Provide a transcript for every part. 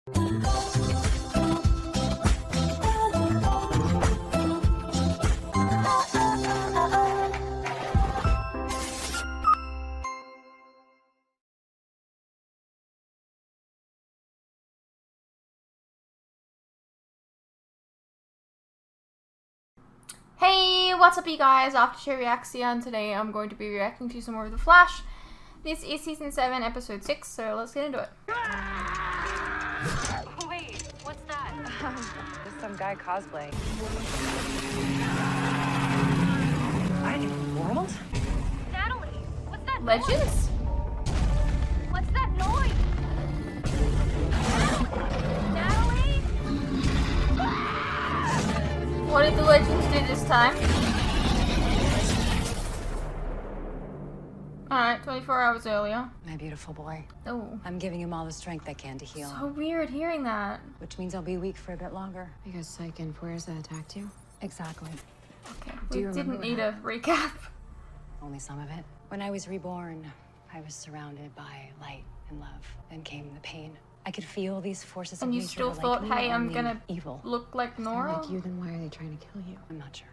Hey, what's up you guys? After Reaction. Today I'm going to be reacting to some more of The Flash. This is season 7 episode 6, so let's get into it. Wait, what's that? There's some guy cosplaying. What in the world? Natalie, what's that Legends? noise? What's that noise? Natalie? What did the Legends do this time? Alright, 24 hours earlier. My beautiful boy. Oh. I'm giving him all the strength I can to heal. So weird hearing that. Which means I'll be weak for a bit longer. Because Psyche and Fuerza attacked you? Exactly. Okay, Do we you remember didn't what need a recap. Only some of it. When I was reborn, I was surrounded by light and love. Then came the pain. I could feel these forces of And you nature still were like thought, me, hey, I'm only gonna evil. look like If they're Nora? like you, then why are they trying to kill you? I'm not sure.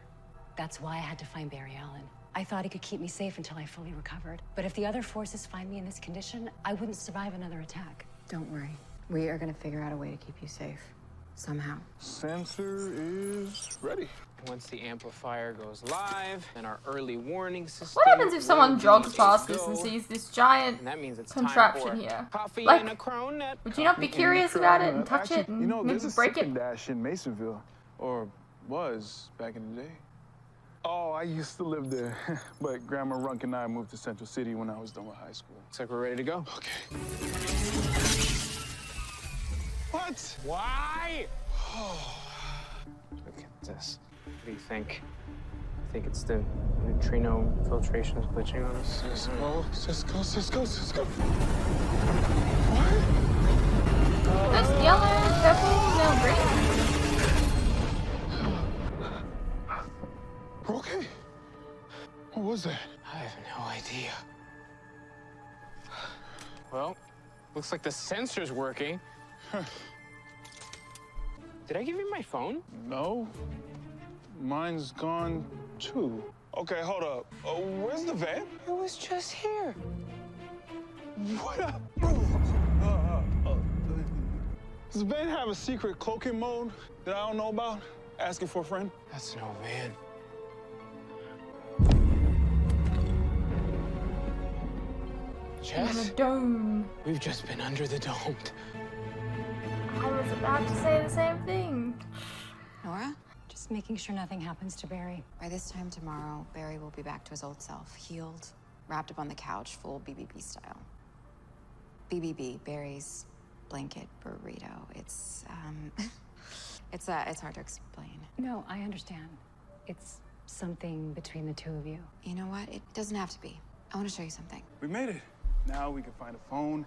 That's why I had to find Barry Allen. I thought he could keep me safe until I fully recovered. But if the other forces find me in this condition, I wouldn't survive another attack. Don't worry. We are gonna figure out a way to keep you safe. Somehow. Sensor is ready. Once the amplifier goes live, then our early warning system. What happens if someone will jogs be past to this and go. sees this giant And that means it's contraption time for here? coffee Like, and a cronut. would you not be curious about it and touch it and You know, maybe there's a break Sip and it? Dash in Masonville, or was back in the day. Oh, I used to live there, but Grandma Runk and I moved to Central City when I was done with high school. Looks like we're ready to go. Okay. What? Why? Look at this. What do you think? I think it's the neutrino filtration is glitching on us. Cisco, Cisco, Cisco, Cisco. That's yellow, purple, no green. We're okay. What was that? I have no idea. Well, looks like the sensor's working. Did I give you my phone? No. Mine's gone too. Okay, hold up. Where's the van? It was just here. What up? Does the van have a secret cloaking mode that I don't know about? Asking for a friend? That's no van. In Jess, a dome. we've just been under the dome. I was about to say the same thing. Nora? Just making sure nothing happens to Barry. By this time tomorrow, Barry will be back to his old self, healed, wrapped up on the couch, full BBB style. BBB, Barry's blanket burrito. It's it's hard to explain. No, I understand. It's something between the two of you. You know what? It doesn't have to be. I want to show you something. We made it. Now we can find a phone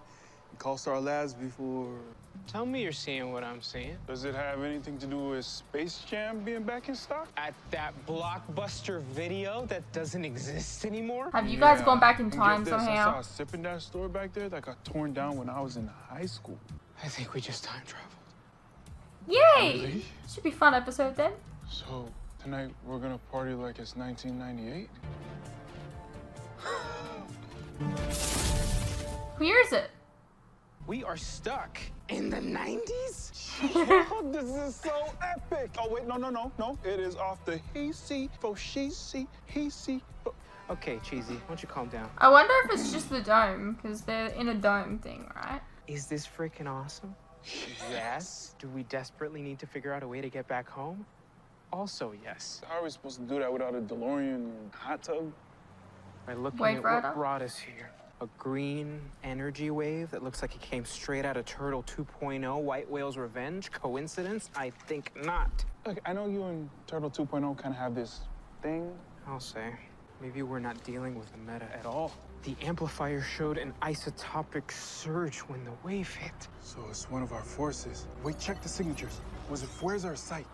and call Star Labs before... Tell me you're seeing what I'm seeing. Does it have anything to do with Space Jam being back in stock? At that blockbuster video that doesn't exist anymore? Have you guys gone back in And time get this, I somehow? saw a Sip and Dash store back there that got torn down when I was in high school. I think we just time traveled. Yay! Really? Should be a fun episode then. So tonight we're gonna party like it's 1998? Where is it? We are stuck in the 90s? Oh, this is so epic! Oh wait, no. It is off the he see, for she see, he see. Okay, Cheesy, why don't you calm down? I wonder if it's just the dome, because they're in a dome thing, right? Is this freaking awesome? Yes. Do we desperately need to figure out a way to get back home? Also, yes. How are we supposed to do that without a DeLorean and hot tub? By looking Wave at Rider? what brought us here. A green energy wave that looks like it came straight out of Turtle 2.0, White Whale's Revenge. Coincidence? I think not. Look, I know you and Turtle 2.0 kind of have this thing. I'll say. Maybe we're not dealing with the meta at all. The amplifier showed an isotopic surge when the wave hit. So it's one of our forces. Wait, check the signatures. Was it Fuerza or Psyche?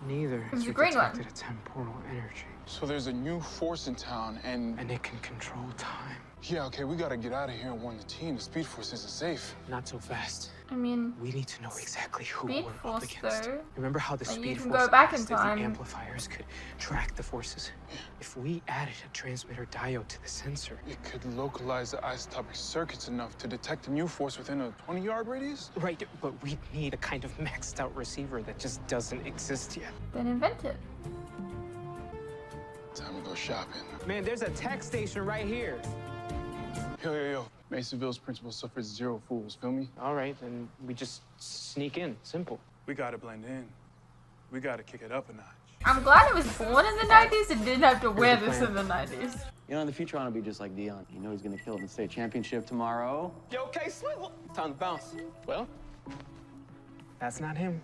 Neither. was We the green one. detected a temporal energy. So there's a new force in town, and it can control time. yeah, okay, we gotta get out of here and warn the team. The Speed Force isn't safe. Not so fast. I mean, We need to know exactly who Speed we're up Force, against. though. Remember how the Like, you Speed can Force go back in asked if time. the amplifiers could track the forces? If we added a transmitter diode to the sensor, It could localize the isotopic circuits enough to detect a new force within a 20-yard radius? right? But we need a kind of maxed out receiver that just doesn't exist yet. then invent it. Time to go shopping. Man, there's a tech station right here. Yo. Masonville's principal suffers 0 fools, feel me? All right, then we just sneak in. Simple. We gotta blend in. We gotta kick it up a notch. I'm glad I was born in the 90s and didn't have to wear the this plan. in the 90s. You know, in the future, I want to be just like Dion. You know he's gonna kill it in the state championship tomorrow. Yo, okay, swivel. Time to bounce. Well, that's not him.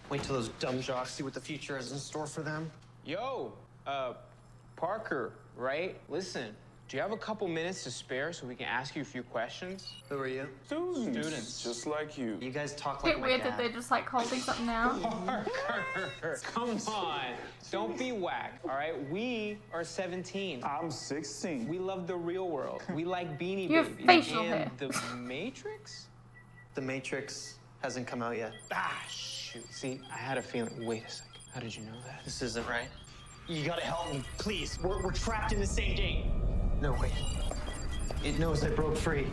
Wait till those dumb jocks see what the future has in store for them. Yo, Parker, right? Listen, do you have a couple minutes to spare so we can ask you a few questions? Who are you? Students. Just like you. You guys talk It's a like bit my weird dad. that they're just like holding something now. Parker, come on. Don't be whack, all right? We are 17. I'm 16. We love the real world. We like Beanie You have Babies. facial and hair. The Matrix? The Matrix hasn't come out yet. Ah, shoot. See, I had a feeling. Wait a second. How did you know that? This isn't right. You gotta help me, please. We're trapped in the same game. No, wait. It knows I broke free.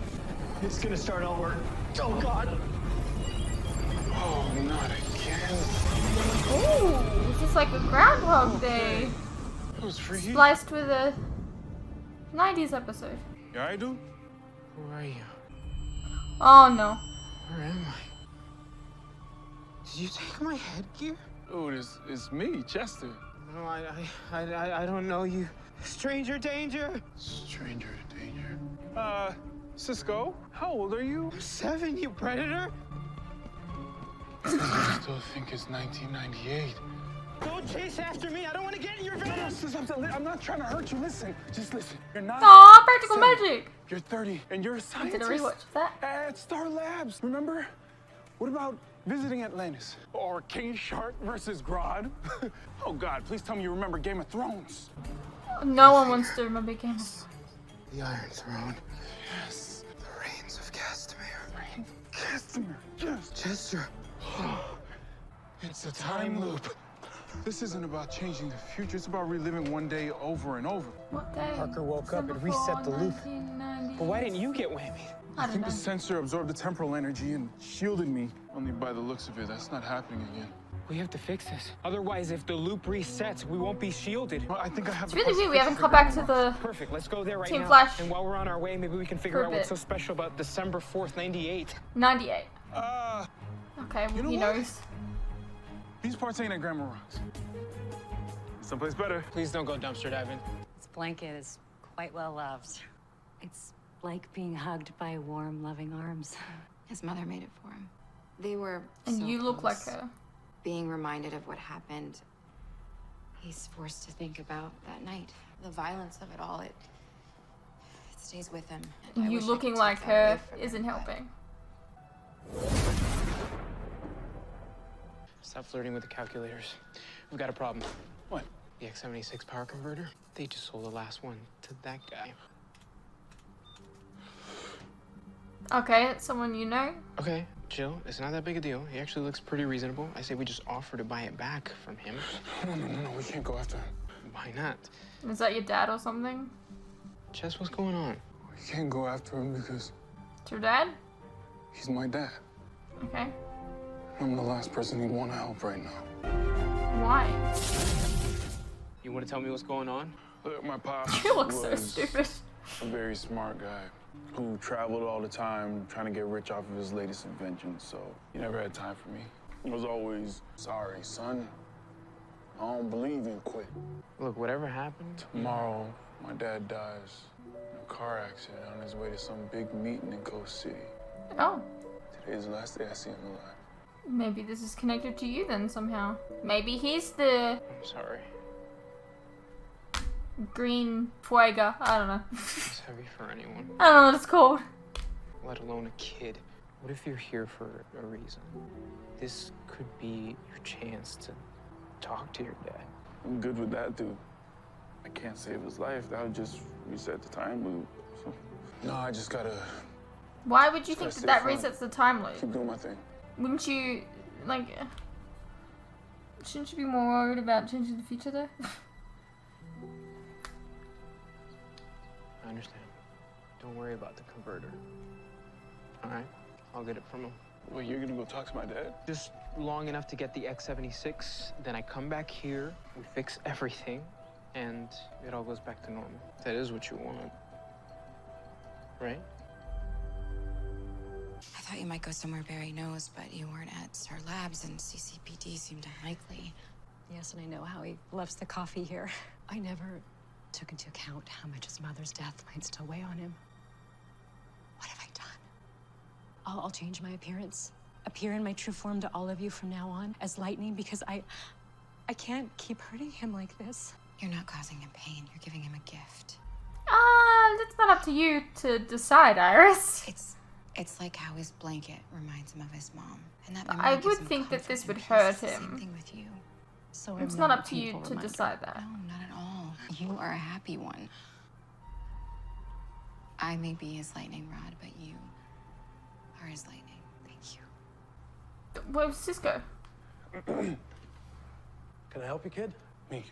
It's gonna start over. Oh, God. Oh, not again. Ooh, it's just like a Groundhog Day. It was free. Spliced with a 90s episode. Yeah, I do. Who are you? Oh no. Where am I? Did you take my headgear? Oh, it's me, Chester. No, I don't know you. Stranger danger. Stranger danger. Cisco, how old are you? 7, you predator. I still think it's 1998. Don't chase after me. I don't want to get in your venom. I'm not trying to hurt you. Listen, just listen. You're not. Aw, practical 7. magic. You're 30, and you're a I scientist. did a rewatch of that. At Star Labs, remember? What about visiting Atlantis? Or King Shark versus Grodd? Oh, God, please tell me you remember Game of Thrones. No one wants to remember Game of Thrones. The Iron Throne. Yes. The reigns of Castamere. Castamere, yes. Chester. It's a time loop. This isn't about changing the future. It's about reliving one day over and over. What day? Parker woke up and December reset the 4, loop. 1990. But why didn't you get whammied? I I don't think know. the sensor absorbed the temporal energy and shielded me. Only by the looks of it, that's not happening again. We have to fix this. Otherwise, if the loop resets, we won't be shielded. Well, I think I have It's really weird. We haven't come back to the. Perfect. Let's go there right Team now. Flash. And while we're on our way, maybe we can figure For a out what's bit. so special about December 4th, 98. 98. Uh, Okay, well, You know he what? knows. these parts ain't at Grandma Rocks. Someplace better. Please don't go dumpster diving. This blanket is quite well loved. It's like being hugged by warm, loving arms. His mother made it for him. They were And so you look like close. her. Being reminded of what happened, he's forced to think about that night. The violence of it all, it stays with him. And I You wish I looking could like take that away her from isn't him, but helping. Stop flirting with the calculators. We've got a problem. What? The X76 power converter. They just sold the last one to that guy. Okay, it's someone you know. Okay, chill. It's not that big a deal. He actually looks pretty reasonable. I say we just offer to buy it back from him. No, we can't go after him. Why not? Is that your dad or something? Chess, what's going on? We can't go after him because It's your dad? he's my dad. Okay. I'm the last person he'd want to help right now. Why? You want to tell me what's going on? Look, my pops You look so was stupid. a very smart guy who traveled all the time trying to get rich off of his latest invention, so he never had time for me. He was always, sorry, son. I don't believe in quit. Look, whatever happened, Tomorrow, my dad dies in a car accident on his way to some big meeting in Coast City. Oh. Today's the last day I see him alive. Maybe this is connected to you then somehow. Maybe he's the I'm sorry. green fuega. I don't know. It's heavy for anyone, I don't know what it's called. let alone a kid. What if you're here for a reason? This could be your chance to talk to your dad. I'm good with that, dude. I can't save his life. That would just reset the time loop. So, no, I just gotta Why would you think Just that stay that fun. resets the time loop? keep doing my thing. Wouldn't you, like, shouldn't you be more worried about changing the future though? I understand. Don't worry about the converter. All right? I'll get it from him. Well, you're gonna go talk to my dad? Just long enough to get the X76, then I come back here, we fix everything, and it all goes back to normal. That is what you want. Right? I thought you might go somewhere Barry knows, but you weren't at Star Labs, and CCPD seemed unlikely. Yes, and I know how he loves the coffee here. I never took into account how much his mother's death might still weigh on him. What have I done? I'll change my appearance. Appear in my true form to all of you from now on as Lightning, because I can't keep hurting him like this. You're not causing him pain. You're giving him a gift. That's not up to you to decide, Iris. It's like how his blanket reminds him of his mom, and that I memory gives would him think that comfort this and would peace. hurt It's the him. Same thing with you. So It's I'm not not up a to you painful to reminder. decide that. No, not at all. You are a happy one. I may be his lightning rod, but you are his lightning. Thank you. Where's Cisco? Can I help you, kid? Me?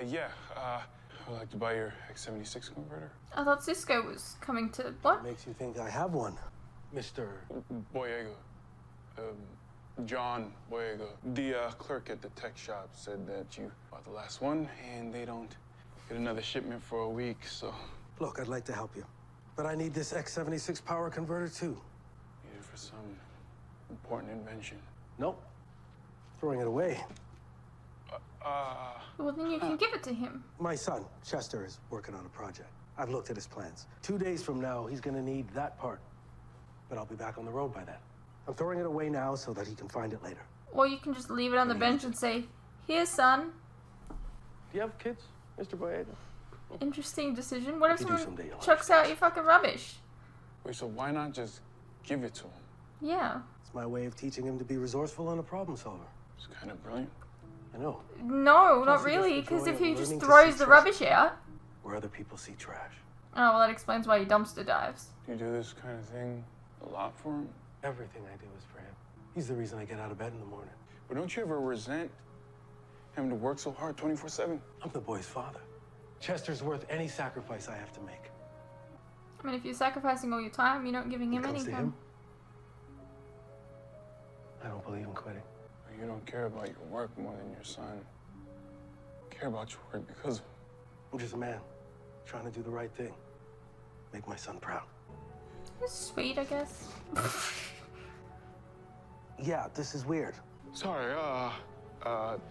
Yeah. I'd like to buy your X76 converter. I thought Cisco was coming to what? Makes you think I have one, Mr. Boyega. John Boyega. The clerk at the tech shop said that you bought the last one, and they don't get another shipment for a week, so... Look, I'd like to help you, but I need this X76 power converter too. Need it for some important invention. Nope. Throwing it away. Well, then you can give it to him. My son, Chester, is working on a project. I've looked at his plans. 2 days from now, he's gonna need that part. But I'll be back on the road by then. I'm throwing it away now so that he can find it later. Or you can just leave it on the bench and say, "Here, son." Do you have kids, Mr. Boyega? Interesting decision. What if If you do someone someday, you'll chucks out your fucking rubbish? Wait, so why not just give it to him? Yeah. It's my way of teaching him to be resourceful and a problem solver. It's kind of brilliant. I know, No, Plus not he gets really, the because joy if of he just learning to throws see the trash. rubbish out... where other people see trash. Oh, well, that explains why he dumpster dives. Do you do this kind of thing a lot for him? Everything I do is for him. He's the reason I get out of bed in the morning. But don't you ever resent having to work so hard 24/7? I'm the boy's father. Chester's worth any sacrifice I have to make. I mean, if you're sacrificing all your time, you're not giving him When it comes to anything. him, I don't believe in quitting. You don't care about your work more than your son. You care about your work because I'm just a man trying to do the right thing. Make my son proud. It's sweet, I guess. Yeah, this is weird. sorry,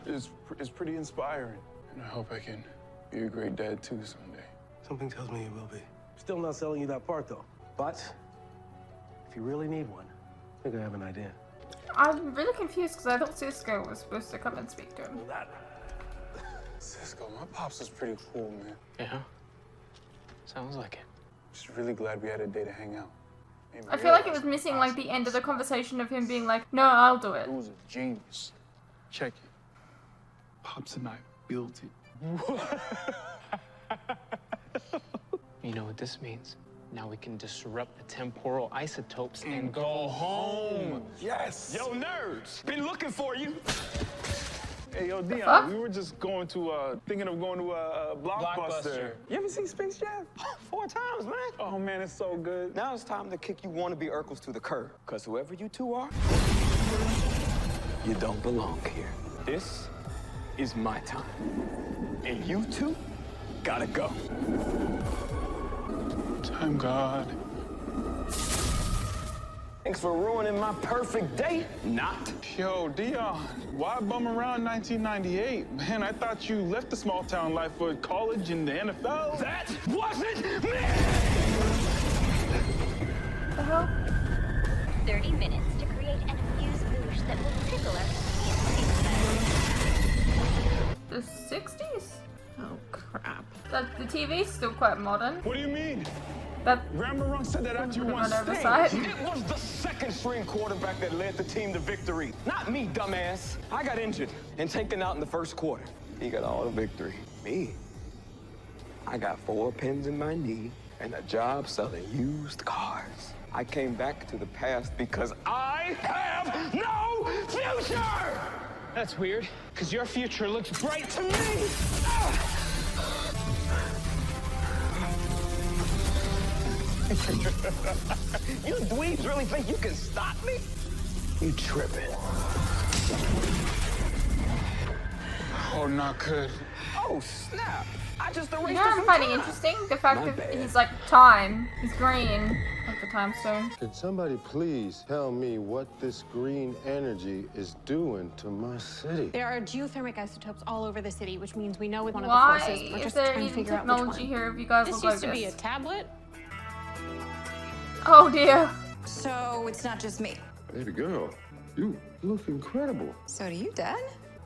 it's pretty inspiring. And I hope I can be a great dad too someday. Something tells me you will be. Still not selling you that part, though. But if you really need one, I think I have an idea. I'm really confused because I thought Cisco was supposed to come and speak to him. That. Cisco, my pops was pretty cool, man. Yeah? Sounds like it. Just really glad we had a day to hang out. Made me I feel like it realize was missing how like the end of the conversation of him being like, "No, I'll do it." It was a genius. Check it. Pops and I built it. You know what this means? Now we can disrupt the temporal isotopes and go home. Yes! Yo, nerds! Been looking for you! Hey, yo, fuck? Dion, we were just going to, thinking of going to a Blockbuster. Blockbuster. You ever seen Space Jam? 4 times, man. Oh, man, it's so good. Now it's time to kick you wannabe Urkels to the curb. Because whoever you two are, you don't belong here. This is my time. And you two gotta go. Time God. Thanks for ruining my perfect day. Not. Yo, Dion, why bum around 1998? Man, I thought you left the small town life for college and the NFL. That wasn't me! The hell? 30 minutes to create an amuse-bouche that will tickle our The 60s? Oh, crap. The TV's still quite modern. What do you mean? That Grandma said that after you won on state. oversight. It was the second string quarterback that led the team to victory. Not me, dumbass. I got injured and taken out in the first quarter. He got all the victory. Me? I got 4 pins in my knee and a job selling used cars. I came back to the past because I have no future! That's weird, because your future looks bright to me! You dweebs really think you can stop me? You tripping. Oh, not good. Oh, snap. I just erased You know what I'm finding interesting? The fact My that bad. he's like time. He's green, like the time stone. Could somebody please tell me what this green energy is doing to my city? There are geothermic isotopes all over the city, which means we know one of the Why forces. We're is just there trying to even figure out which technology one. here if you guys This look used like to be a this? tablet. Oh dear. So it's not just me. Baby girl, you look incredible. So do you, Dad?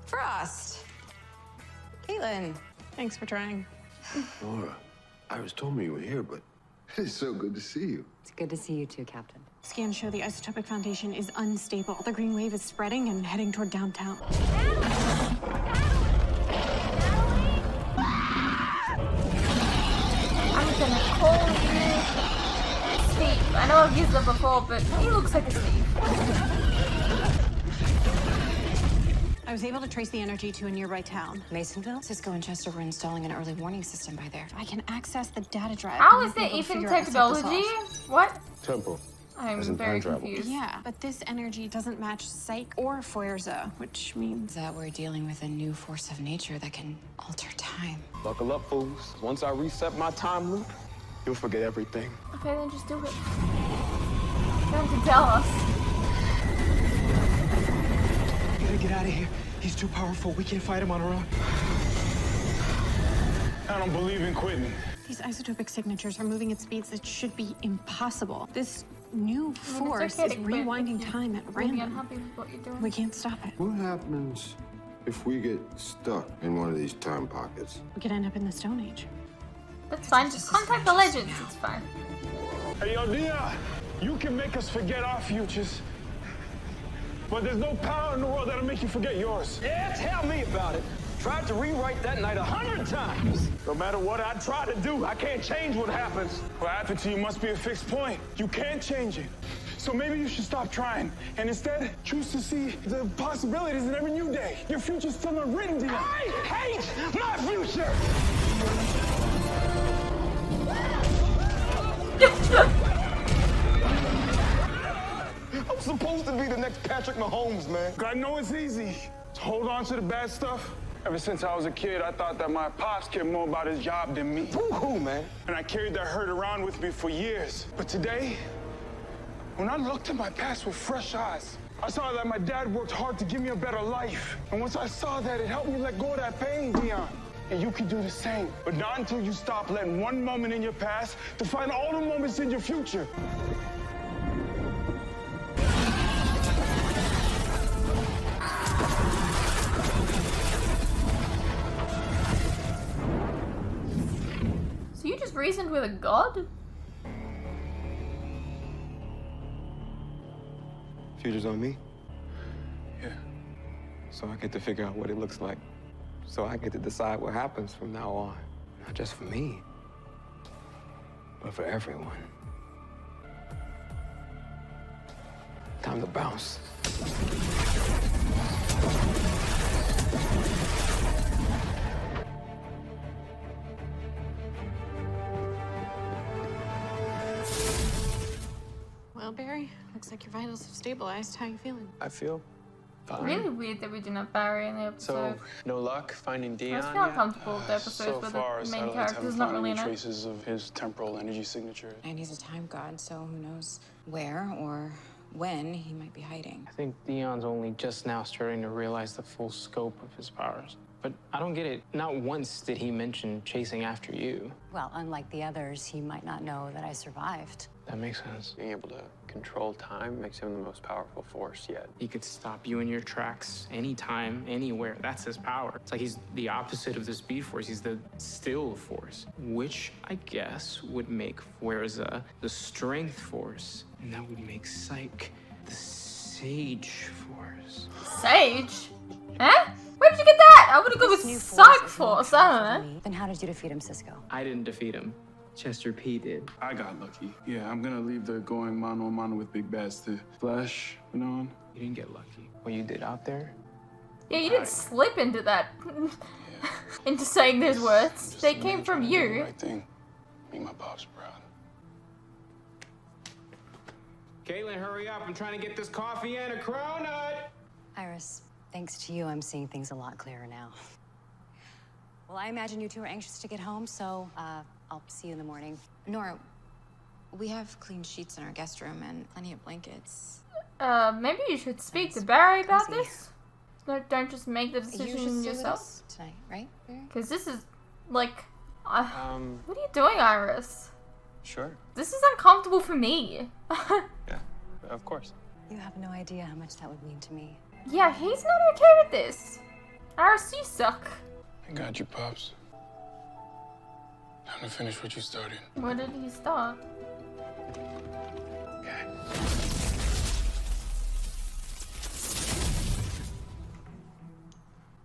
Frost. Caitlin. Thanks for trying. Laura, Iris told me you were here, but it's so good to see you. It's good to see you too, Captain. Scans show the isotopic foundation is unstable. The green wave is spreading and heading toward downtown. I'm gonna call you Steve. I know I've used it before, but he looks like a Steve. I was able to trace the energy to a nearby town. Masonville? Cisco and Chester were installing an early warning system by there. I can access the data drive. How I is might be it able to even figure out what's up to technology? solve. What? Temple. I'm As in very time travel. confused. Yeah, but this energy doesn't match Psych or Feuerza, which means That we're dealing with a new force of nature that can alter time. Buckle up, fools. Once I reset my time loop, you'll forget everything. Okay, then just do it. You don't have to tell us. We gotta get out of here. He's too powerful. We can't fight him on our own. I don't believe in quitting. these isotopic signatures are moving at speeds that should be impossible. This new force okay is to quit rewinding if you time at will be random. unhappy with what you're doing. We can't stop it. What happens if we get stuck in one of these time pockets? We could end up in the Stone Age. That's fine. Just contact the legends. It's fine. Hey, yo, Dia, you can make us forget our futures, but there's no power in the world that'll make you forget yours. Yeah, tell me about it. Tried to rewrite that night 100 times. No matter what I try to do, I can't change what happens. What happened to you must be a fixed point. You can't change it. So maybe you should stop trying and instead choose to see the possibilities in every new day. Your future's still unwritten, Dia. I hate my future! I'm supposed to be the next Patrick Mahomes, man. I know it's easy to hold on to the bad stuff. Ever since I was a kid, I thought that my pops cared more about his job than me. Woo-hoo, man. And I carried that hurt around with me for years. But today, when I looked at my past with fresh eyes, I saw that my dad worked hard to give me a better life. And once I saw that, it helped me let go of that pain, Dion. And you can do the same. But not until you stop letting one moment in your past define all the moments in your future. So you just reasoned with a god? Future's on me, Yeah. so I get to figure out what it looks like. So I get to decide what happens from now on. Not just for me, but for everyone. Time to bounce. Well, Barry, looks like your vitals have stabilized. How you feeling? I feel fine. Really weird that we didn't have Barry in the So, episode. no luck finding I Dion was feeling yet? uncomfortable with the episodes So where far, the main satellites character's haven't not found really any in it. traces of his temporal energy signature. And he's a time god, so who knows where or when he might be hiding. I think Dion's only just now starting to realize the full scope of his powers. But I don't get it. Not once did he mention chasing after you. Well, unlike the others, he might not know that I survived. That makes sense. Being able to control time makes him the most powerful force yet. He could stop you in your tracks anytime, anywhere. That's his power. It's like he's the opposite of the speed force. He's the still force, which I guess would make Fuerza the strength force, and that would make Psyche the sage force. Sage? Huh? Where did you get that? I would have gone with New Psych is Force. more I powerful don't than know. me. Then how did you defeat him, Cisco? I didn't defeat him. Chester P did. I got lucky. Yeah, I'm gonna leave the going mano a mano with big bads to Flash, you know? You didn't get lucky. What you did out there? Yeah, you didn't slip into that. Into saying those words. They came from The you. right thing. Make my pops proud. Caitlin, hurry up. I'm trying to get this coffee and a cronut. Iris, thanks to you, I'm seeing things a lot clearer now. Well, I imagine you two are anxious to get home, so I'll see you in the morning. Nora, we have clean sheets in our guest room and plenty of blankets. Maybe you should speak to Barry about Cozy. this. No, don't just make the You should decision stay with yourself. us tonight, right, Barry? Because this is, like... what Um, are you doing, Iris? sure. This is uncomfortable for me. Yeah, of course. You have no idea how much that would mean to me. Yeah, he's not okay with this. Iris, you suck. I got you, Pops. Time to finish what you started. Where did he start? Okay.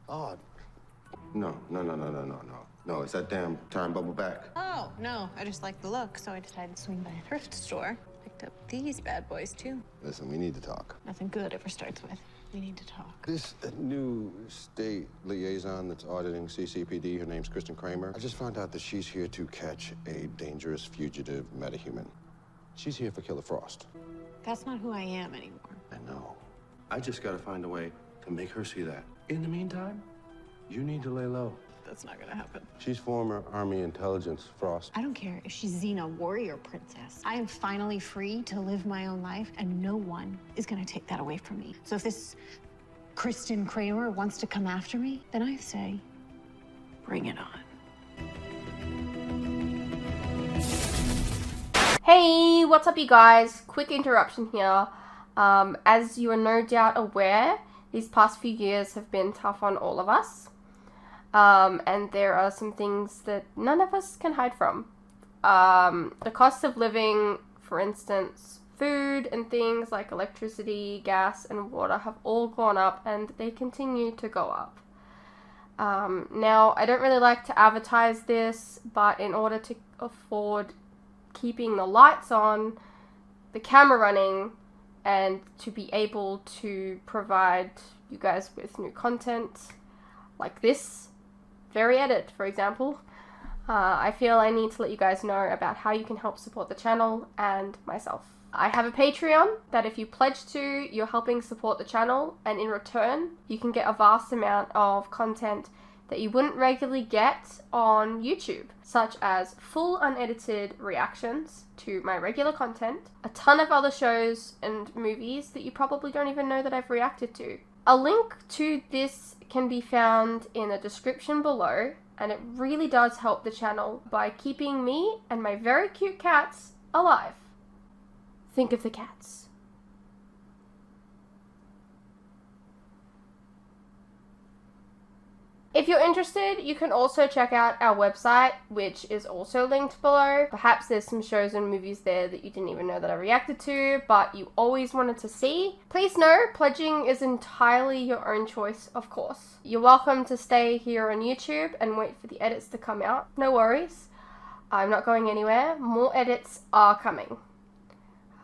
Odd. No. No, it's that damn time bubble back. Oh, no, I just like the look, so I decided to swing by a thrift store. Picked up these bad boys, too. Listen, we need to talk. Nothing good ever starts with, we need to talk. This new state liaison that's auditing CCPD, her name's Kristen Kramer. I just found out that she's here to catch a dangerous fugitive metahuman. She's here for Killer Frost. That's not who I am anymore. I know. I just gotta find a way to make her see that. In the meantime, you need to lay low. That's not gonna happen. She's former Army intelligence, Frost. I don't care if she's Xena, warrior princess. I am finally free to live my own life, and no one is gonna take that away from me. So if this Kristen Kramer wants to come after me, then I say, bring it on. Hey, what's up, you guys? Quick interruption here. As you are no doubt aware, these past few years have been tough on all of us. And there are some things that none of us can hide from. The cost of living, for instance, food and things like electricity, gas, and water have all gone up, and they continue to go up. Now, I don't really like to advertise this, but in order to afford keeping the lights on, the camera running, and to be able to provide you guys with new content like this very edit, for example, I feel I need to let you guys know about how you can help support the channel and myself. I have a Patreon that if you pledge to, you're helping support the channel, and in return, you can get a vast amount of content that you wouldn't regularly get on YouTube, such as full unedited reactions to my regular content, a ton of other shows and movies that you probably don't even know that I've reacted to. A link to this can be found in the description below, and it really does help the channel by keeping me and my very cute cats alive. Think of the cats. If you're interested, you can also check out our website, which is also linked below. Perhaps there's some shows and movies there that you didn't even know that I reacted to, but you always wanted to see. Please know, pledging is entirely your own choice, of course. You're welcome to stay here on YouTube and wait for the edits to come out. No worries. I'm not going anywhere. More edits are coming.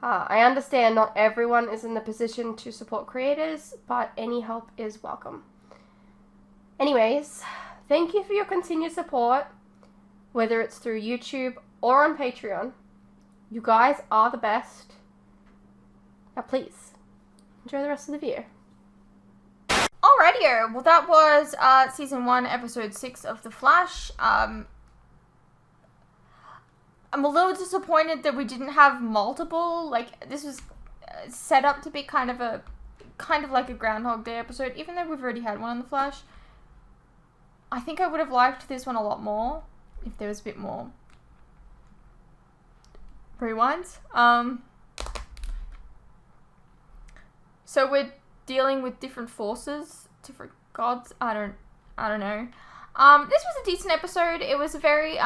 I understand not everyone is in the position to support creators, but any help is welcome. Anyways, thank you for your continued support, whether it's through YouTube or on Patreon. You guys are the best. Now please, enjoy the rest of the video. Alrighty, well that was Season 1, Episode 6 of The Flash. I'm a little disappointed that we didn't have multiple, like, this was set up to be kind of like a Groundhog Day episode, even though we've already had one on The Flash. I think I would have liked this one a lot more if there was a bit more rewinds. So we're dealing with different forces, different gods. I don't know. This was a decent episode. It was very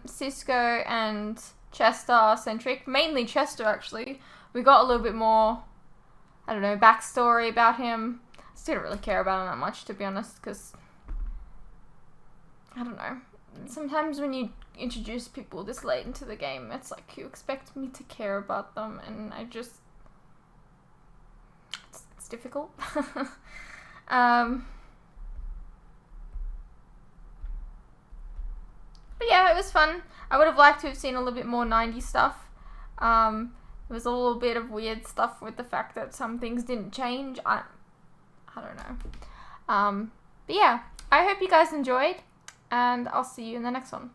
Cisco and Chester centric, mainly Chester actually. We got a little bit more, I don't know, backstory about him. I just didn't really care about him that much, to be honest, because I don't know. Sometimes when you introduce people this late into the game, it's like you expect me to care about them, and I just, it's difficult. But yeah, it was fun. I would have liked to have seen a little bit more 90s stuff. There was a little bit of weird stuff with the fact that some things didn't change. I don't know. But yeah, I hope you guys enjoyed, and I'll see you in the next one.